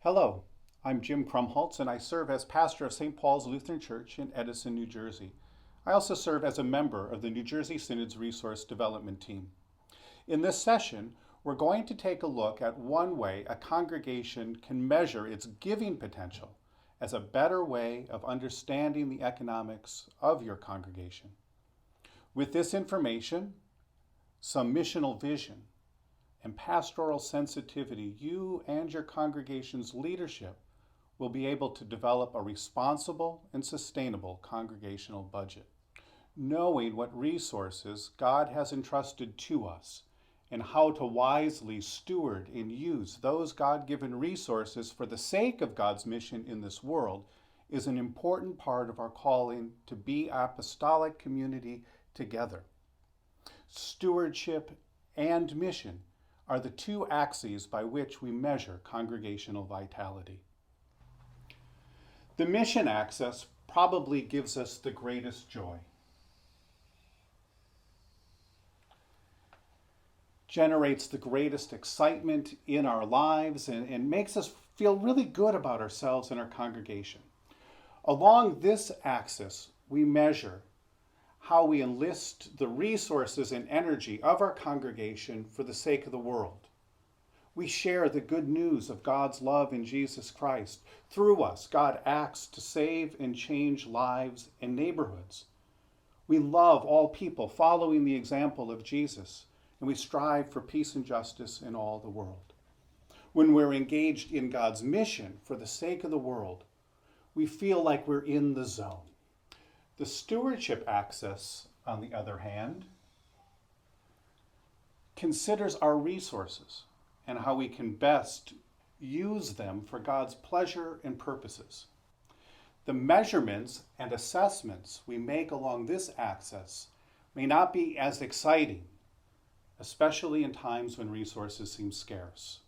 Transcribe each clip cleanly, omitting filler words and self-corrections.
Hello, I'm Jim Krumholtz, and I serve as pastor of St. Paul's Lutheran Church in Edison, New Jersey. I also serve as a member of the New Jersey Synod's Resource Development Team. In this session, we're going to take a look at one way a congregation can measure its giving potential as a better way of understanding the economics of your congregation. With this information, some missional vision, and pastoral sensitivity, you and your congregation's leadership will be able to develop a responsible and sustainable congregational budget. Knowing what resources God has entrusted to us and how to wisely steward and use those God-given resources for the sake of God's mission in this world is an important part of our calling to be apostolic community together. Stewardship and mission are the two axes by which we measure congregational vitality. The mission axis probably gives us the greatest joy. Generates the greatest excitement in our lives and makes us feel really good about ourselves and our congregation. Along this axis, we measure how we enlist the resources and energy of our congregation for the sake of the world. We share the good news of God's love in Jesus Christ. Through us, God acts to save and change lives and neighborhoods. We love all people following the example of Jesus, and we strive for peace and justice in all the world. When we're engaged in God's mission for the sake of the world, we feel like we're in the zone. The stewardship axis, on the other hand, considers our resources and how we can best use them for God's pleasure and purposes. The measurements and assessments we make along this axis may not be as exciting, especially in times when resources seem scarce.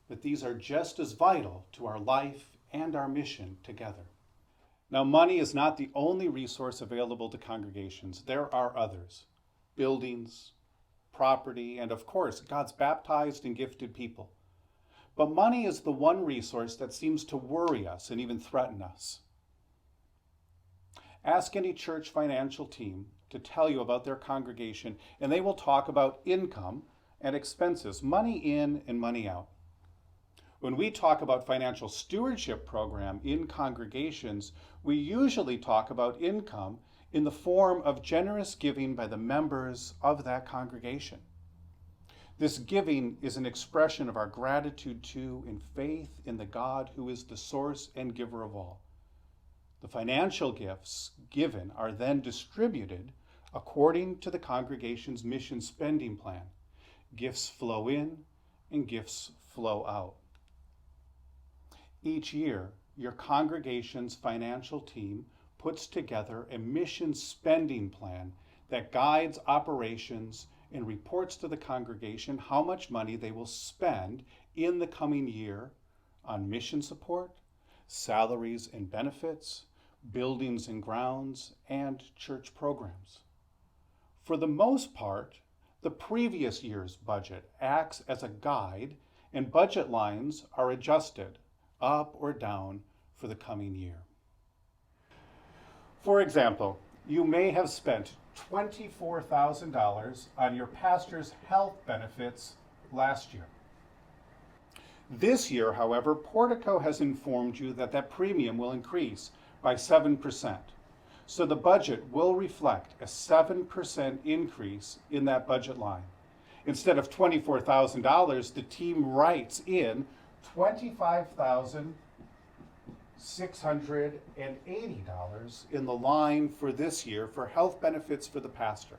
But these are just as vital to our life and our mission together. Now, money is not the only resource available to congregations. There are others: buildings, property, and of course, God's baptized and gifted people. But money is the one resource that seems to worry us and even threaten us. Ask any church financial team to tell you about their congregation, and they will talk about income and expenses, money in and money out. When we talk about financial stewardship program in congregations, we usually talk about income in the form of generous giving by the members of that congregation. This giving is an expression of our gratitude to and faith in the God who is the source and giver of all. The financial gifts given are then distributed according to the congregation's mission spending plan. Gifts flow in and gifts flow out. Each year, your congregation's financial team puts together a mission spending plan that guides operations and reports to the congregation how much money they will spend in the coming year on mission support, salaries and benefits, buildings and grounds, and church programs. For the most part, the previous year's budget acts as a guide, and budget lines are adjusted up or down for the coming year. For example, you may have spent $24,000 on your pastor's health benefits last year. This year, however, Portico has informed you that that premium will increase by 7%. So the budget will reflect a 7% increase in that budget line. Instead of $24,000, the team writes in $25,680 in the line for this year for health benefits for the pastor.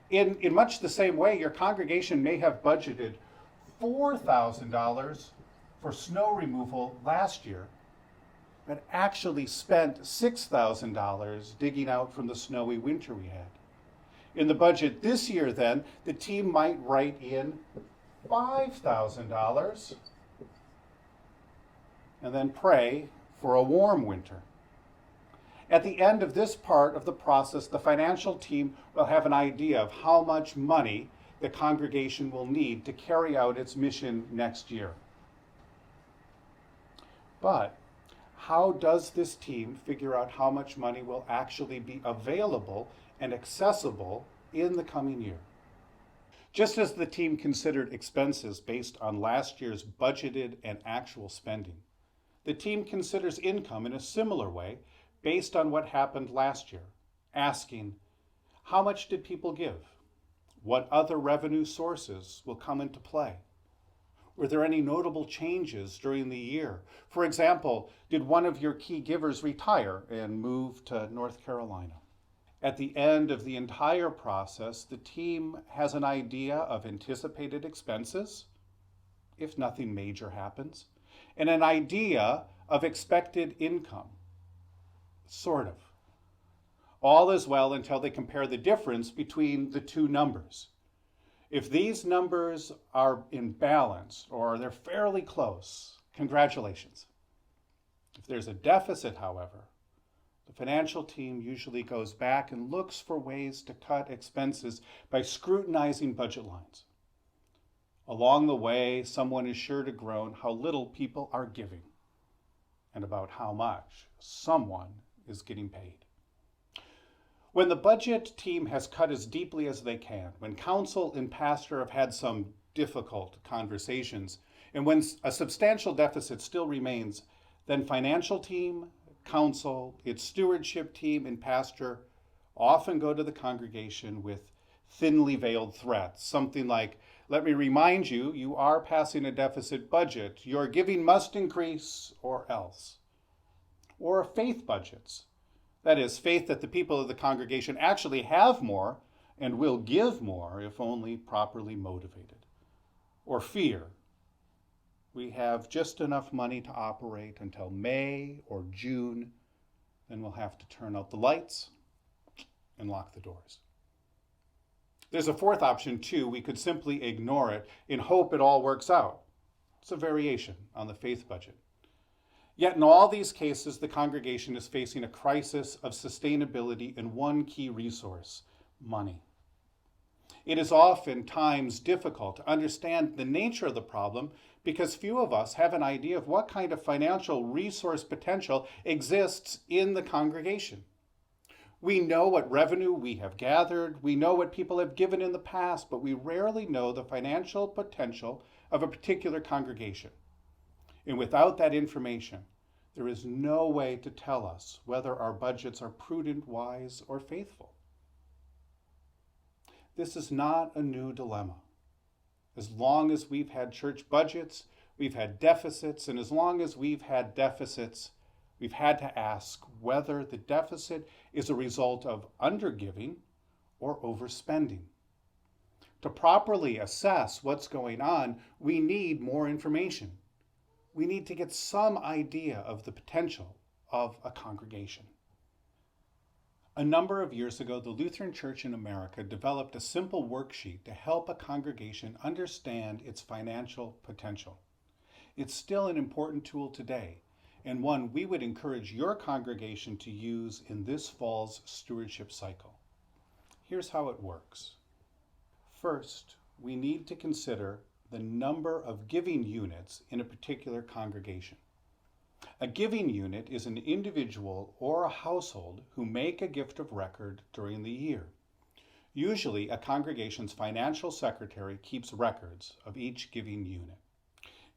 In much the same way, your congregation may have budgeted $4,000 for snow removal last year, but actually spent $6,000 digging out from the snowy winter we had. In the budget this year, then, the team might write in $5,000 and then pray for a warm winter. At the end of this part of the process, the financial team will have an idea of how much money the congregation will need to carry out its mission next year. But how does this team figure out how much money will actually be available and accessible in the coming year? Just as the team considered expenses based on last year's budgeted and actual spending, the team considers income in a similar way based on what happened last year, asking, how much did people give? What other revenue sources will come into play? Were there any notable changes during the year? For example, did one of your key givers retire and move to North Carolina? At the end of the entire process, the team has an idea of anticipated expenses, if nothing major happens, and an idea of expected income, sort of. All is well until they compare the difference between the two numbers. If these numbers are in balance or they're fairly close, congratulations. If there's a deficit, however, the financial team usually goes back and looks for ways to cut expenses by scrutinizing budget lines. Along the way, someone is sure to groan how little people are giving and about how much someone is getting paid. When the budget team has cut as deeply as they can, when council and pastor have had some difficult conversations, and when a substantial deficit still remains, then financial team, council, its stewardship team, and pastor often go to the congregation with thinly veiled threats, something like, let me remind you, you are passing a deficit budget. Your giving must increase or else. Or faith budgets. That is, faith that the people of the congregation actually have more and will give more if only properly motivated. Or fear. We have just enough money to operate until May or June, then we'll have to turn out the lights and lock the doors. There's a fourth option too. We could simply ignore it in hope it all works out. It's a variation on the faith budget. Yet in all these cases, the congregation is facing a crisis of sustainability in one key resource, money. It is oftentimes difficult to understand the nature of the problem because few of us have an idea of what kind of financial resource potential exists in the congregation. We know what revenue we have gathered, we know what people have given in the past, but we rarely know the financial potential of a particular congregation. And without that information, there is no way to tell us whether our budgets are prudent, wise, or faithful. This is not a new dilemma. As long as we've had church budgets, we've had deficits, and as long as we've had deficits, we've had to ask whether the deficit is a result of undergiving or overspending. To properly assess what's going on, we need more information. We need to get some idea of the potential of a congregation. A number of years ago, the Lutheran Church in America developed a simple worksheet to help a congregation understand its financial potential. It's still an important tool today, and one we would encourage your congregation to use in this fall's stewardship cycle. Here's how it works. First, we need to consider the number of giving units in a particular congregation. A giving unit is an individual or a household who make a gift of record during the year. Usually, a congregation's financial secretary keeps records of each giving unit.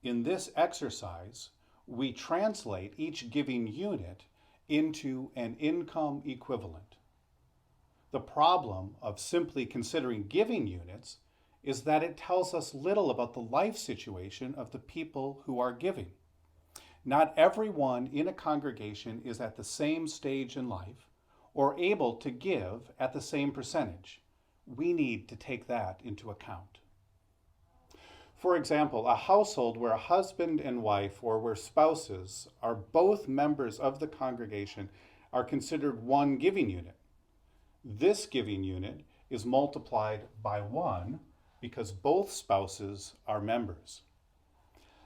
In this exercise, we translate each giving unit into an income equivalent. The problem of simply considering giving units is that it tells us little about the life situation of the people who are giving. Not everyone in a congregation is at the same stage in life or able to give at the same percentage. We need to take that into account. For example, a household where a husband and wife or where spouses are both members of the congregation are considered one giving unit. This giving unit is multiplied by 1 because both spouses are members.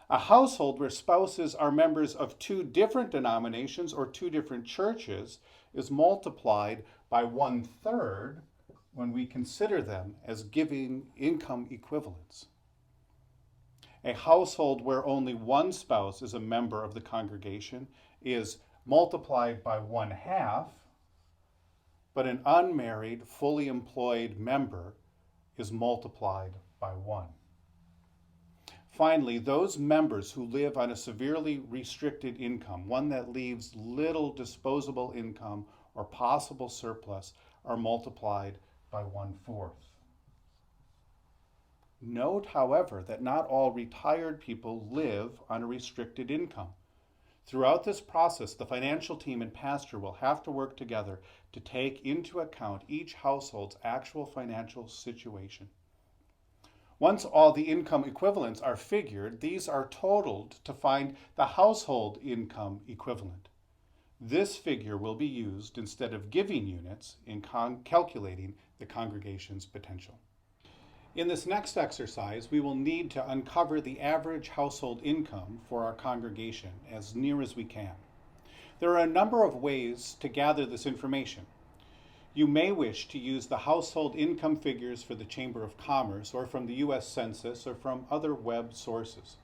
A household where spouses are members of 2 different denominations or 2 different churches is multiplied by 1/3 when we consider them as giving income equivalents. A household where only one spouse is a member of the congregation is multiplied by 1/2, but an unmarried, fully employed member is multiplied by 1. Finally, those members who live on a severely restricted income, one that leaves little disposable income or possible surplus, are multiplied by 1/4. Note, however, that not all retired people live on a restricted income. Throughout this process, the financial team and pastor will have to work together to take into account each household's actual financial situation. Once all the income equivalents are figured, these are totaled to find the household income equivalent. This figure will be used instead of giving units in calculating the congregation's potential. In this next exercise, we will need to uncover the average household income for our congregation as near as we can. There are a number of ways to gather this information. You may wish to use the household income figures for the Chamber of Commerce or from the U.S. Census or from other web sources.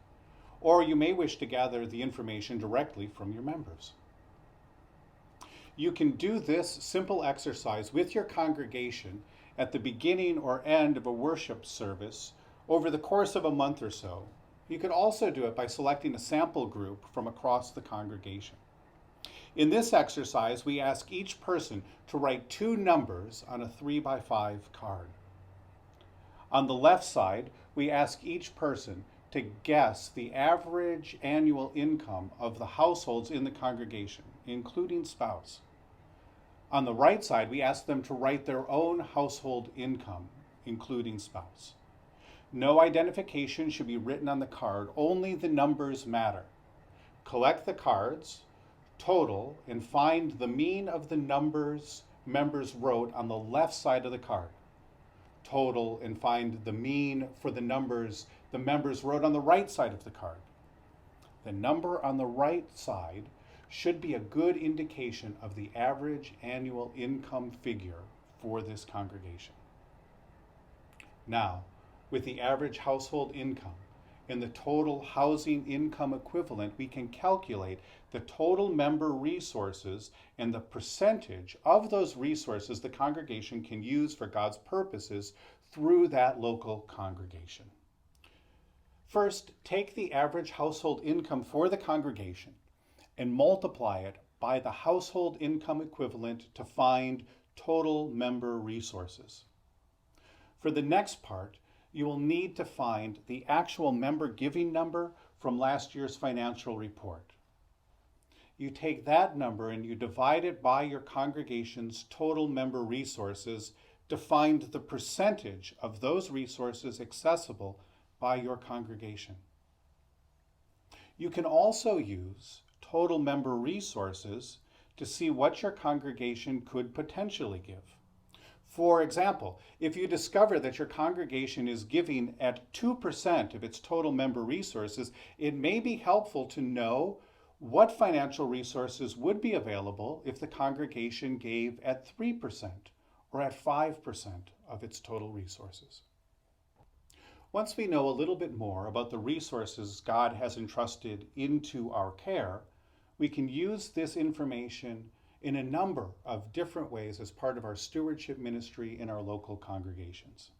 Or you may wish to gather the information directly from your members. You can do this simple exercise with your congregation at the beginning or end of a worship service over the course of a month or so. You could also do it by selecting a sample group from across the congregation. In this exercise, we ask each person to write 2 numbers on a 3x5 card. On the left side, we ask each person to guess the average annual income of the households in the congregation, including spouse. On the right side, we ask them to write their own household income, including spouse. No identification should be written on the card, only the numbers matter. Collect the cards, total, and find the mean of the numbers members wrote on the left side of the card. Total and find the mean for the numbers the members wrote on the right side of the card. The number on the right side should be a good indication of the average annual income figure for this congregation. Now, with the average household income and the total housing income equivalent, we can calculate the total member resources and the percentage of those resources the congregation can use for God's purposes through that local congregation. First, take the average household income for the congregation and multiply it by the household income equivalent to find total member resources. For the next part, you will need to find the actual member giving number from last year's financial report. You take that number and you divide it by your congregation's total member resources to find the percentage of those resources accessible by your congregation. You can also use total member resources to see what your congregation could potentially give. For example, if you discover that your congregation is giving at 2% of its total member resources, it may be helpful to know what financial resources would be available if the congregation gave at 3% or at 5% of its total resources. Once we know a little bit more about the resources God has entrusted into our care, we can use this information in a number of different ways as part of our stewardship ministry in our local congregations.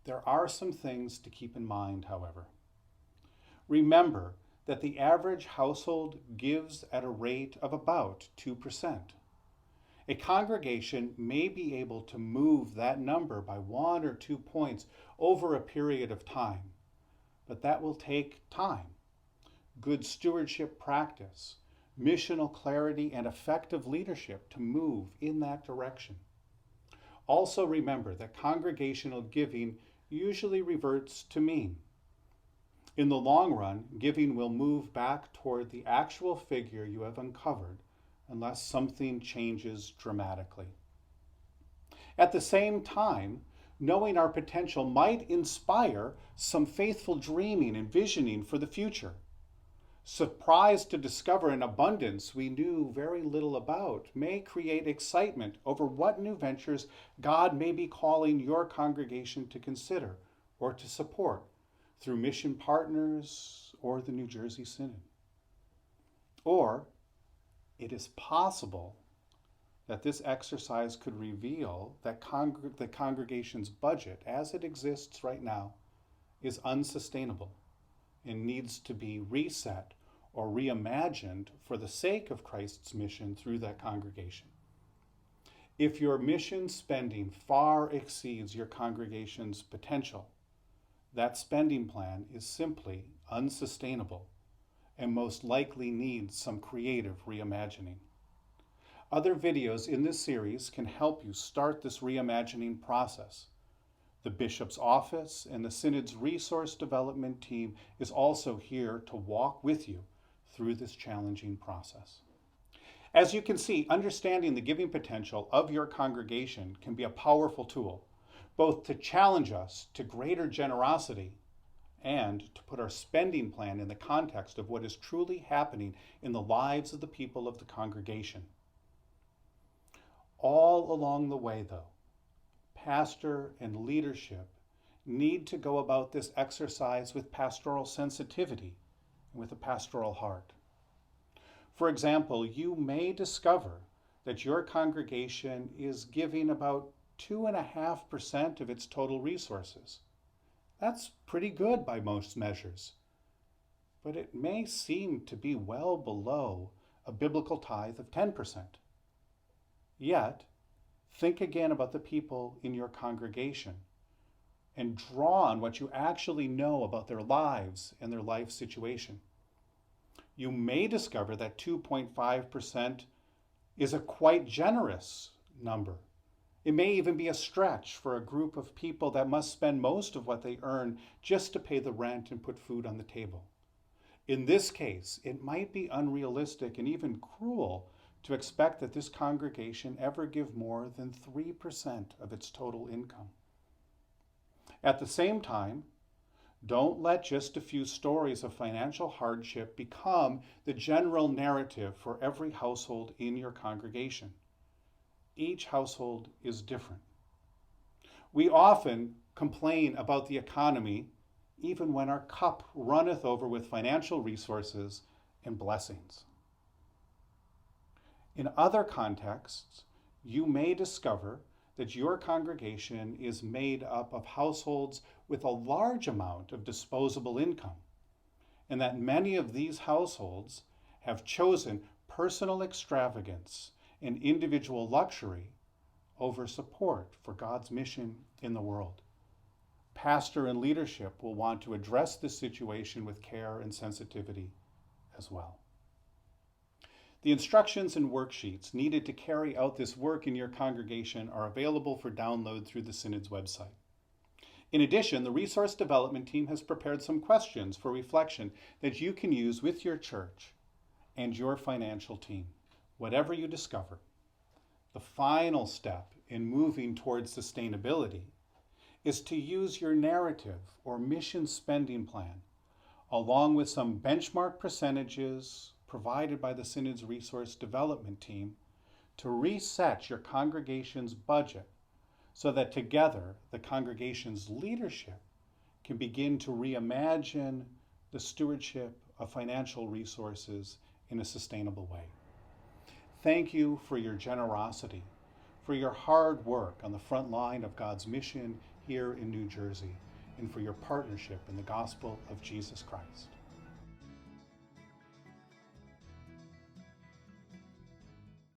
There are some things to keep in mind, however. Remember that the average household gives at a rate of about 2%. A congregation may be able to move that number by 1 or 2 points over a period of time, but that will take time, good stewardship practice, missional clarity, and effective leadership to move in that direction. Also remember that congregational giving usually reverts to mean. In the long run, giving will move back toward the actual figure you have uncovered unless something changes dramatically. At the same time, knowing our potential might inspire some faithful dreaming and visioning for the future. Surprised to discover an abundance we knew very little about may create excitement over what new ventures God may be calling your congregation to consider or to support, through mission partners or the New Jersey Synod. Or it is possible that this exercise could reveal that the congregation's budget, as it exists right now, is unsustainable and needs to be reset or reimagined for the sake of Christ's mission through that congregation. If your mission spending far exceeds your congregation's potential, that spending plan is simply unsustainable and most likely needs some creative reimagining. Other videos in this series can help you start this reimagining process. The Bishop's Office and the Synod's Resource Development Team is also here to walk with you through this challenging process. As you can see, understanding the giving potential of your congregation can be a powerful tool, both to challenge us to greater generosity and to put our spending plan in the context of what is truly happening in the lives of the people of the congregation. All along the way, though, pastor and leadership need to go about this exercise with pastoral sensitivity and with a pastoral heart. For example, you may discover that your congregation is giving about 2.5% of its total resources. That's pretty good by most measures, but it may seem to be well below a biblical tithe of 10%. Yet, think again about the people in your congregation and draw on what you actually know about their lives and their life situation. You may discover that 2.5% is a quite generous number. It may even be a stretch for a group of people that must spend most of what they earn just to pay the rent and put food on the table. In this case, it might be unrealistic and even cruel to expect that this congregation ever give more than 3% of its total income. At the same time, don't let just a few stories of financial hardship become the general narrative for every household in your congregation. Each household is different. We often complain about the economy even when our cup runneth over with financial resources and blessings. In other contexts, you may discover that your congregation is made up of households with a large amount of disposable income, and that many of these households have chosen personal extravagance and individual luxury over support for God's mission in the world. Pastor and leadership will want to address this situation with care and sensitivity as well. The instructions and worksheets needed to carry out this work in your congregation are available for download through the Synod's website. In addition, the Resource Development Team has prepared some questions for reflection that you can use with your church and your financial team, whatever you discover. The final step in moving towards sustainability is to use your narrative or mission spending plan, along with some benchmark percentages provided by the Synod's Resource Development Team, to reset your congregation's budget so that together the congregation's leadership can begin to reimagine the stewardship of financial resources in a sustainable way. Thank you for your generosity, for your hard work on the front line of God's mission here in New Jersey, and for your partnership in the gospel of Jesus Christ.